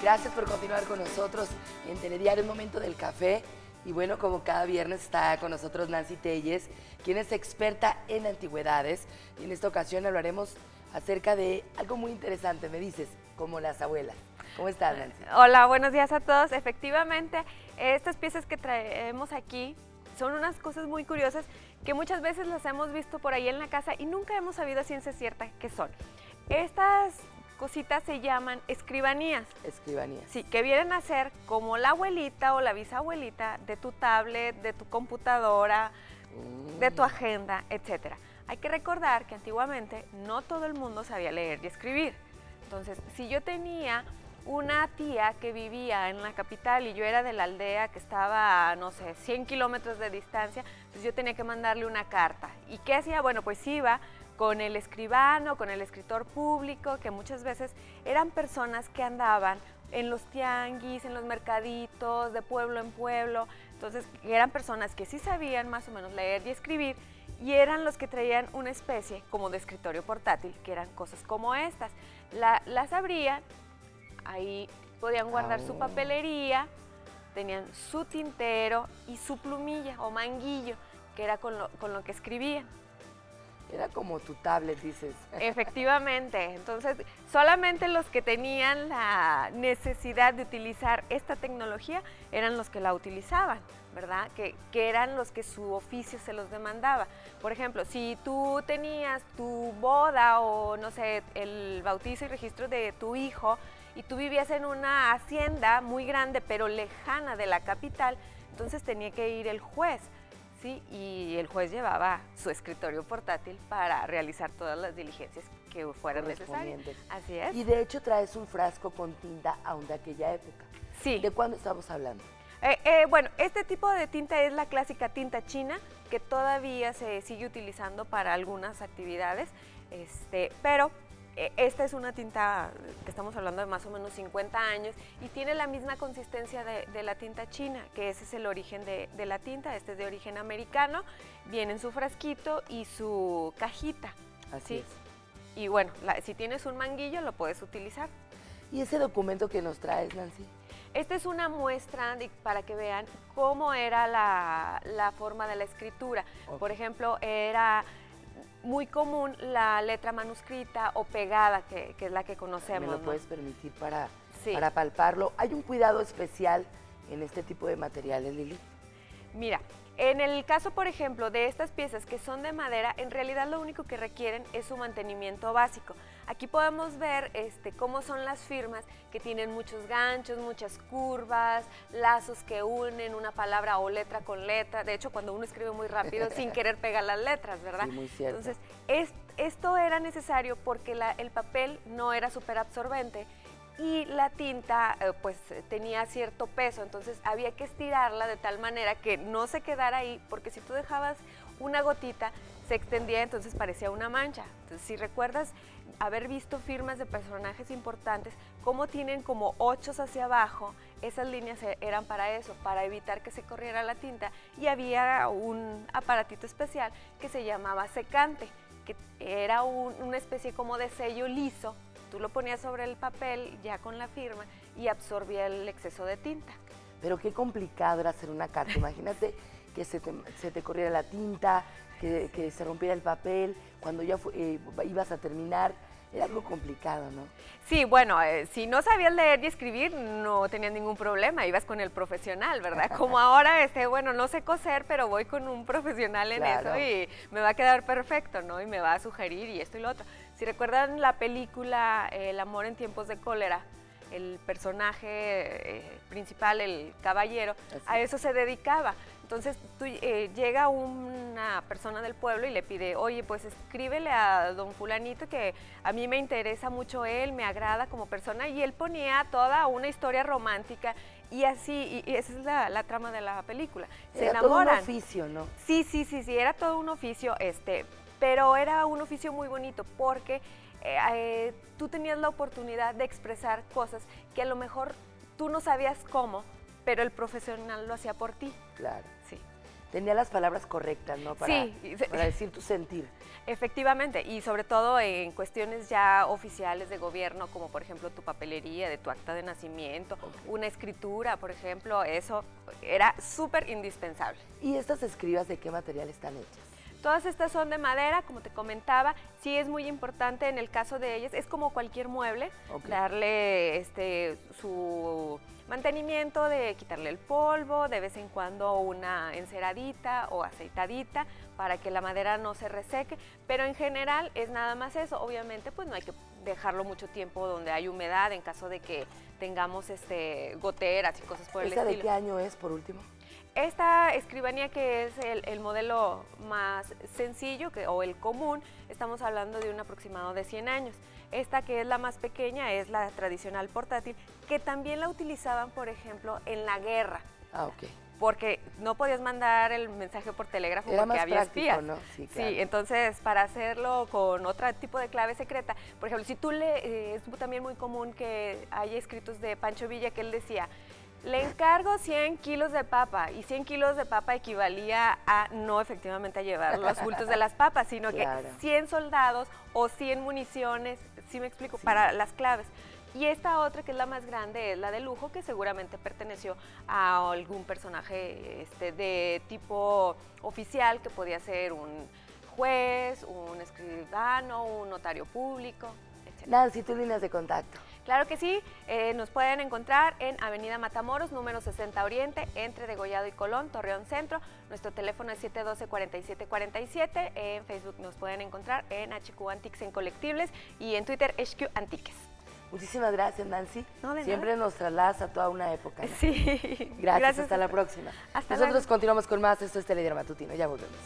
Gracias por continuar con nosotros en Telediario, un momento del café. Y bueno, como cada viernes está con nosotros Nancy Telles, quien es experta en antigüedades. Y en esta ocasión hablaremos acerca de algo muy interesante, me dices, como las abuelas. ¿Cómo estás, Nancy? Hola, buenos días a todos. Efectivamente, estas piezas que traemos aquí son unas cosas muy curiosas que muchas veces las hemos visto por ahí en la casa y nunca hemos sabido a ciencia cierta qué son. Estas cositas se llaman escribanías. Escribanías. Sí, que vienen a ser como la abuelita o la bisabuelita de tu tablet, de tu computadora, de tu agenda, etc. Hay que recordar que antiguamente no todo el mundo sabía leer y escribir. Entonces, si yo tenía una tía que vivía en la capital y yo era de la aldea que estaba, no sé, 100 kilómetros de distancia, entonces yo tenía que mandarle una carta. ¿Y qué hacía? Bueno, pues iba con el escribano, con el escritor público, que muchas veces eran personas que andaban en los tianguis, en los mercaditos, de pueblo en pueblo. Entonces, eran personas que sí sabían más o menos leer y escribir y eran los que traían una especie como de escritorio portátil, que eran cosas como estas. Las abrían, ahí podían guardar su papelería, tenían su tintero y su plumilla o manguillo, que era con lo que escribían. Era como tu tablet, dices. Efectivamente, entonces solamente los que tenían la necesidad de utilizar esta tecnología eran los que la utilizaban, ¿verdad? Que eran los que su oficio se los demandaba. Por ejemplo, si tú tenías tu boda o no sé, el bautizo y registro de tu hijo y tú vivías en una hacienda muy grande pero lejana de la capital, entonces tenía que ir el juez. Sí, y el juez llevaba su escritorio portátil para realizar todas las diligencias que fueran necesarias. Así es. Y de hecho traes un frasco con tinta aún de aquella época. Sí. ¿De cuándo estamos hablando? Bueno, este tipo de tinta es la clásica tinta china, que todavía se sigue utilizando para algunas actividades, pero esta es una tinta que estamos hablando de más o menos 50 años y tiene la misma consistencia de la tinta china, que ese es el origen de la tinta. Este es de origen americano, viene en su frasquito y su cajita. Así es. Y bueno, si tienes un manguillo lo puedes utilizar. ¿Y ese documento que nos traes, Nancy? Esta es una muestra para que vean cómo era la forma de la escritura. Okay. Por ejemplo, era muy común la letra manuscrita o pegada, que es la que conocemos. ¿Me lo puedes permitir para sí. palparlo? ¿Hay un cuidado especial en este tipo de materiales, Lili? Mira, en el caso, por ejemplo, de estas piezas que son de madera, en realidad lo único que requieren es su mantenimiento básico. Aquí podemos ver cómo son las firmas, que tienen muchos ganchos, muchas curvas, lazos que unen una palabra o letra con letra. De hecho, cuando uno escribe muy rápido, sin querer pegar las letras, ¿verdad? Sí, muy cierto. Entonces, esto era necesario porque el papel no era súper absorbente y la tinta pues tenía cierto peso, entonces había que estirarla de tal manera que no se quedara ahí, porque si tú dejabas una gotita se extendía, entonces parecía una mancha. Entonces, si recuerdas haber visto firmas de personajes importantes, cómo tienen como ochos hacia abajo, esas líneas eran para eso, para evitar que se corriera la tinta, y había un aparatito especial que se llamaba secante, que era una especie como de sello liso. Tú lo ponías sobre el papel ya con la firma y absorbía el exceso de tinta. Pero qué complicado era hacer una carta. Imagínate que se te corriera la tinta, que se rompiera el papel, cuando ya ibas a terminar. Era algo complicado, ¿no? Sí, bueno, si no sabías leer y escribir, no tenías ningún problema, ibas con el profesional, ¿verdad? Como ahora, bueno, no sé coser, pero voy con un profesional en claro. eso y me va a quedar perfecto, ¿no? Y me va a sugerir y esto y lo otro. Si recuerdan la película El amor en tiempos de cólera, el personaje principal, el caballero, a eso se dedicaba. Entonces llega una persona del pueblo y le pide, oye, pues escríbele a don fulanito que a mí me interesa mucho él, me agrada como persona, y él ponía toda una historia romántica y así, y esa es la trama de la película. Se era enamoran. Todo un oficio, ¿no? Sí, era todo un oficio, pero era un oficio muy bonito porque tú tenías la oportunidad de expresar cosas que a lo mejor tú no sabías cómo, pero el profesional lo hacía por ti. Claro. Sí. tenía las palabras correctas, ¿no? Sí. Para decir tu sentir. Efectivamente, y sobre todo en cuestiones ya oficiales de gobierno, como por ejemplo tu papelería de tu acta de nacimiento, una escritura, por ejemplo, eso era súper indispensable. ¿Y estas escribas de qué material están hechas? Todas estas son de madera, como te comentaba, sí es muy importante en el caso de ellas, es como cualquier mueble, darle su mantenimiento, de quitarle el polvo, de vez en cuando una enceradita o aceitadita para que la madera no se reseque, pero en general es nada más eso. Obviamente pues no hay que dejarlo mucho tiempo donde hay humedad en caso de que tengamos goteras y cosas por el estilo. ¿Esta de qué año es, por último? Esta escribanía, que es el modelo más sencillo o el común, estamos hablando de un aproximado de 100 años. Esta, que es la más pequeña, es la tradicional portátil, que también la utilizaban, por ejemplo, en la guerra. Ah, ok. Porque no podías mandar el mensaje por telégrafo Era porque más había práctico, espías. ¿no? Sí, claro. Sí, entonces para hacerlo con otro tipo de clave secreta, por ejemplo, si tú es también muy común que haya escritos de Pancho Villa que él decía: le encargo 100 kilos de papa, y 100 kilos de papa equivalía a no efectivamente a llevar los bultos de las papas, sino claro, que 100 soldados o 100 municiones, ¿sí me explico? Sí. Para las claves. Y esta otra, que es la más grande, es la de lujo, que seguramente perteneció a algún personaje de tipo oficial, que podía ser un juez, un escribano, un notario público, etc. Nancy, tus líneas de contacto. Claro que sí, nos pueden encontrar en Avenida Matamoros, número 60 Oriente, entre Degollado y Colón, Torreón Centro. Nuestro teléfono es 712-4747. En Facebook nos pueden encontrar en HQ Antiques en Colectibles y en Twitter HQ Antiques. Muchísimas gracias, Nancy. No, de Siempre nada. nos trasladas a toda una época, ¿no? Sí. Gracias, hasta la próxima. Hasta Nosotros luego. continuamos con más. Esto es Telediario Matutino, ya volvemos.